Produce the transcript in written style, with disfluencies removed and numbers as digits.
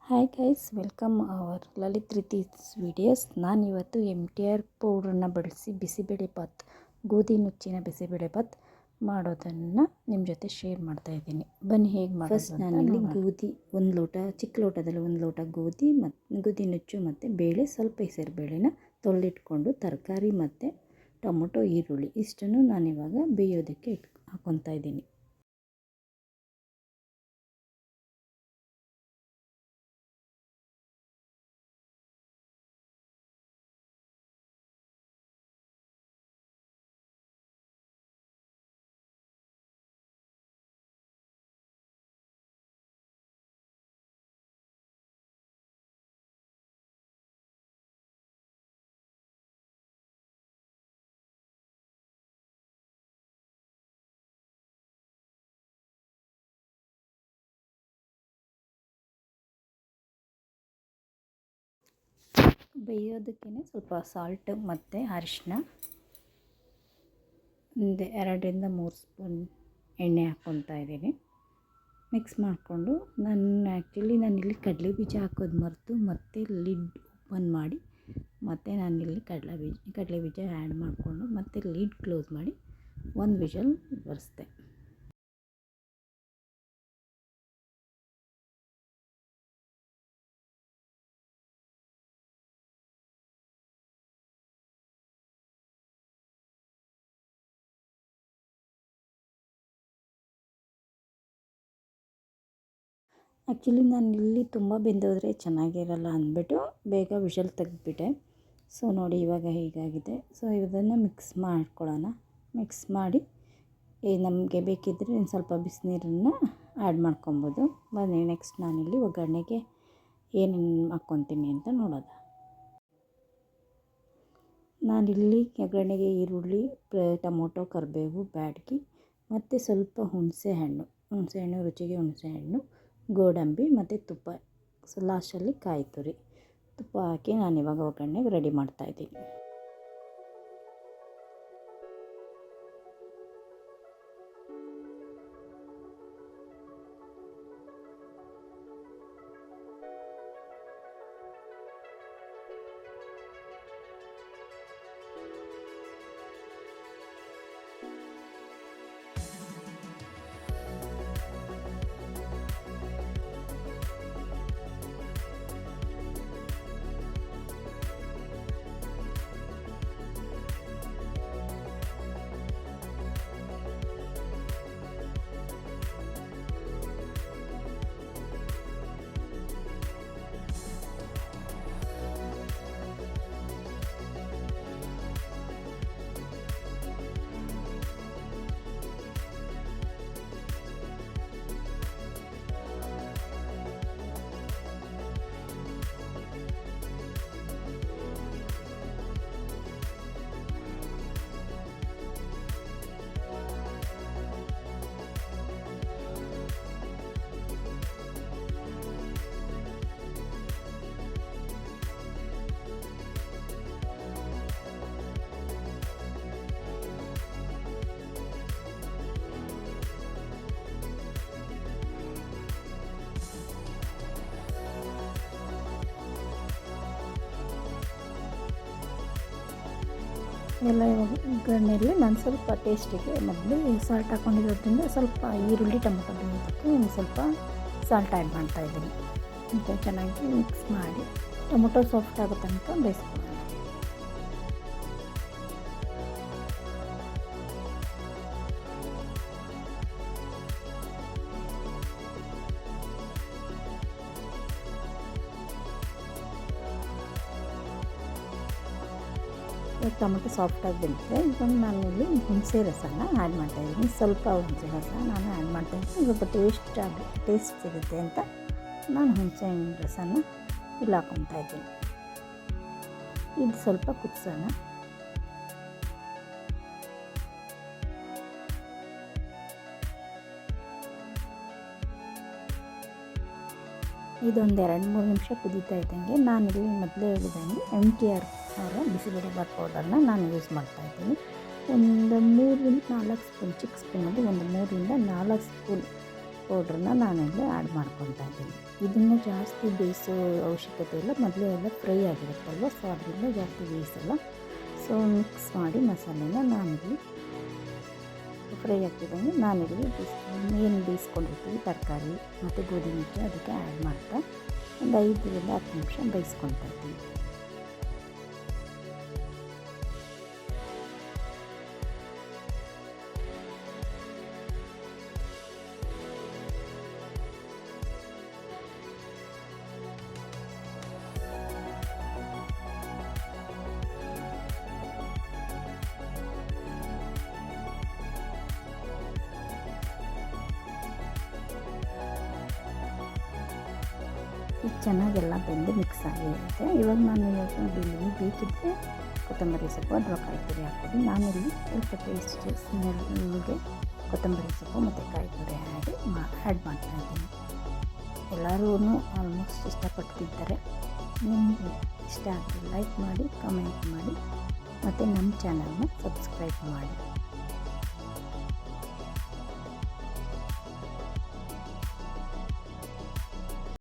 Hi guys, welcome our Lalith recipes videos. ನಾನಿವತ್ತು MTR ಪೌಡ್ರನ್ನ ಬಳಸಿ ಬಿಸಿಬೇಳೆಭಾತ್, ಗೋಧಿ ನುಚ್ಚಿನ ಬಿಸಿಬೇಳೆಭಾತ್ ಮಾಡೋದನ್ನು ನಿಮ್ಮ ಜೊತೆ ಶೇರ್ ಮಾಡ್ತಾಯಿದ್ದೀನಿ. ಬನ್ನಿ ಹೇಗೆ ಮಾಡೋದು. ಫಸ್ಟ್ ನಾನಿಲ್ಲಿ ಗೋಧಿ ಒಂದು ಲೋಟ, ಚಿಕ್ಕ ಲೋಟದಲ್ಲಿ ಒಂದು ಲೋಟ ಗೋಧಿ ಮತ್ತು ಗೋಧಿ ನುಚ್ಚು ಮತ್ತು ಬೇಳೆ, ಸ್ವಲ್ಪ ಹೆಸರುಬೇಳೆನ ತೊಳೆದಿಟ್ಕೊಂಡು ತರಕಾರಿ ಮತ್ತು ಟೊಮೊಟೊ, ಈರುಳ್ಳಿ ಇಷ್ಟನ್ನು ನಾನಿವಾಗ ಬೇಯೋದಕ್ಕೆ ಹಾಕ್ಕೊತಾ ಇದ್ದೀನಿ. ಬೇಯೋದಕ್ಕೇ ಸ್ವಲ್ಪ ಸಾಲ್ಟ್ ಮತ್ತು ಅರಿಶಿನ, ಒಂದು 2-3 ಸ್ಪೂನ್ ಎಣ್ಣೆ ಹಾಕ್ಕೊತಾ ಇದ್ದೀನಿ. ಮಿಕ್ಸ್ ಮಾಡಿಕೊಂಡು ನಾನಿಲ್ಲಿ ಕಡಲೆ ಬೀಜ ಹಾಕೋದು ಮರೆತು ಮತ್ತೆ ಲಿಡ್ ಓಪನ್ ಮಾಡಿ ಮತ್ತು ನಾನಿಲ್ಲಿ ಕಡಲೆ ಬೀಜ ಆ್ಯಡ್ ಮಾಡಿಕೊಂಡು ಮತ್ತೆ ಲಿಡ್ ಕ್ಲೋಸ್ ಮಾಡಿ ಒಂದು ವಿಷಲ್ ಬರೆಸ್ದೆ. ಆ್ಯಕ್ಚುಲಿ ನಾನಿಲ್ಲಿ ತುಂಬ ಬೆಂದೋದ್ರೆ ಚೆನ್ನಾಗಿರಲ್ಲ ಅಂದ್ಬಿಟ್ಟು ಬೇಗ ವಿಷಲ್ ತೆಗೆದ್ಬಿಟ್ಟೆ. ಸೊ ನೋಡಿ ಇವಾಗ ಹೀಗಾಗಿದೆ. ಸೊ ಇದನ್ನು ಮಿಕ್ಸ್ ಮಾಡ್ಕೊಳ್ಳೋಣ. ಮಿಕ್ಸ್ ಮಾಡಿ ನಮಗೆ ಬೇಕಿದ್ದರೆ ಒಂದು ಸ್ವಲ್ಪ ಬಿಸಿನೀರನ್ನು ಆ್ಯಡ್ ಮಾಡ್ಕೊಬೋದು. ಬನ್ನಿ ನೆಕ್ಸ್ಟ್ ನಾನಿಲ್ಲಿ ಒಗ್ಗರಣೆಗೆ ಏನೇನು ಹಾಕ್ಕೊತೀನಿ ಅಂತ ನೋಡೋದು. ನಾನಿಲ್ಲಿ ಒಗ್ಗರಣೆಗೆ ಈರುಳ್ಳಿ, ಟೊಮೊಟೊ, ಕರಿಬೇವು, ಬ್ಯಾಡಗಿ ಮತ್ತು ಸ್ವಲ್ಪ ಹುಣಸೆಹಣ್ಣು ರುಚಿಗೆ ಹುಣಸೆಹಣ್ಣು, ಗೋಡಂಬಿ ಮತ್ತು ತುಪ್ಪ, ಲಾಸ್ಟಲ್ಲಿ ಕಾಯಿ ತುರಿ, ತುಪ್ಪ ಹಾಕಿ ನಾನಿವಾಗ ಒಗ್ಗರಣೆಗೆ ರೆಡಿ ಮಾಡ್ತಾಯಿದ್ದೀನಿ. ಎಲ್ಲ ಒಗ್ಗರಣೆಯಲ್ಲಿ ನಾನು ಸ್ವಲ್ಪ ಟೇಸ್ಟಿಗೆ ಮೊದಲು ಸಾಲ್ಟ್ ಹಾಕ್ಕೊಂಡಿರೋದ್ರಿಂದ ಸ್ವಲ್ಪ ಈರುಳ್ಳಿ ಟೊಮೊಟೊ ಬೇಯೋದಕ್ಕೆ ಒಂದು ಸ್ವಲ್ಪ ಸಾಲ್ಟ್ ಆ್ಯಡ್ ಮಾಡ್ತಾಯಿದ್ದೀನಿ. ಮತ್ತು ಚೆನ್ನಾಗಿ ಮಿಕ್ಸ್ ಮಾಡಿ ಟೊಮೊಟೊ ಸಾಫ್ಟ್ ಆಗೋ ತನಕ ಬೇಯಿಸ್ಕೊಳ್ಳೋಣ. ಟೊಮೊಟೊ ಸಾಫ್ಟಾಗಿ ಬೆಂದಿದೆ. ಇವಾಗ ನಾನಿಲ್ಲಿ ಹುಣಸೆ ರಸನ ಆ್ಯಡ್ ಮಾಡ್ತಾಯಿದ್ದೀನಿ. ಸ್ವಲ್ಪ ಹುಣಸೆ ರಸ ನಾನು ಆ್ಯಡ್ ಮಾಡ್ತಾಯಿದ್ದೀನಿ. ಸ್ವಲ್ಪ ಟೇಸ್ಟ್ ಸಿಗುತ್ತೆ ಅಂತ ನಾನು ಹುಣಸೆ ಹಣ್ಣು ರಸನ ಇಲ್ಲಿ ಹಾಕ್ಕೊತಾ ಇದ್ದೀನಿ. ಇದು ಸ್ವಲ್ಪ ಕುದಿಸೋಣ. ಇದೊಂದು 2-3 ನಿಮಿಷ ಕುದೀತಾ ಇದ್ದಂಗೆ ನಾನಿಲ್ಲಿ ಮೊದಲೇ ಹೇಳಿದಂಗೆ MTR ಬಿಸಿಬೇಳೆಭಾತ್ ಪೌಡರ್ನ ನಾನು ಯೂಸ್ ಮಾಡ್ತಾಯಿದ್ದೀನಿ. ಒಂದು 3-4 ಸ್ಪೂನ್, ಚಿಕ್ಕ ಸ್ಪೂನಲ್ಲಿ ಒಂದು 3-4 ಸ್ಪೂನ್ ಪೌಡ್ರನ್ನ ನಾನಿಲ್ಲಿ ಆ್ಯಡ್ ಮಾಡ್ಕೊತಾ ಇದ್ದೀನಿ. ಇದನ್ನು ಜಾಸ್ತಿ ಬೇಯಿಸೋ ಅವಶ್ಯಕತೆ ಇಲ್ಲ, ಮೊದಲೇ ಎಲ್ಲ ಫ್ರೈ ಆಗಿರುತ್ತಲ್ವ, ಸೊ ಅದರಿಂದ ಜಾಸ್ತಿ ಬೇಯಿಸಲ್ಲ. ಸೊ ಮಿಕ್ಸ್ ಮಾಡಿ ಮಸಾಲೆನ ನಾನಿಲ್ಲಿ ಫ್ರೈ ಆಗ್ತಿದ್ದಂಗೆ ನಾನಿಲ್ಲಿ ಏನು ಬೇಯಿಸ್ಕೊಂಡಿರ್ತೀವಿ ತರಕಾರಿ ಮತ್ತು ಗೋಧಿ ನುಚ್ಚು ಅದಕ್ಕೆ ಆ್ಯಡ್ ಮಾಡ್ತಾ ಒಂದು 5ರಿಂದ 10 ನಿಮಿಷ ಬೇಯಿಸ್ಕೊತಾ ಇದ್ದೀವಿ. ಇದು ಚೆನ್ನಾಗೆಲ್ಲ ಬೆಂದು ಮಿಕ್ಸ್ ಆಗಿರುತ್ತೆ. ಇವಾಗ ನಾನು ಇಲ್ಲಿ ಬೇಕಿದ್ದರೆ ಕೊತ್ತಂಬರಿ ಸೊಪ್ಪು ಅಥವಾ ಕಾಯಿ ತುರಿ ಹಾಕ್ಬೋದು. ನಾನಿಲ್ಲಿ ಸ್ವಲ್ಪ ಟೇಸ್ಟ್ ಸ್ಮೆಲ್ಗೆ ಕೊತ್ತಂಬರಿ ಸೊಪ್ಪು ಮತ್ತು ಕಾಯಿ ತುರಿ ಆ್ಯಡ್ ಮಾಡ್ತಾಯಿದ್ದೀನಿ. ಎಲ್ಲರೂ ಆಲ್ಮೋಸ್ಟ್ ಇಷ್ಟಪಟ್ಟು ತಿಂತಾರೆ. ನಿಮಗೆ ಇಷ್ಟ ಆದರೆ ಲೈಕ್ ಮಾಡಿ, ಕಮೆಂಟ್ ಮಾಡಿ ಮತ್ತು ನಮ್ಮ ಚಾನಲ್ನ ಸಬ್ಸ್ಕ್ರೈಬ್ ಮಾಡಿ.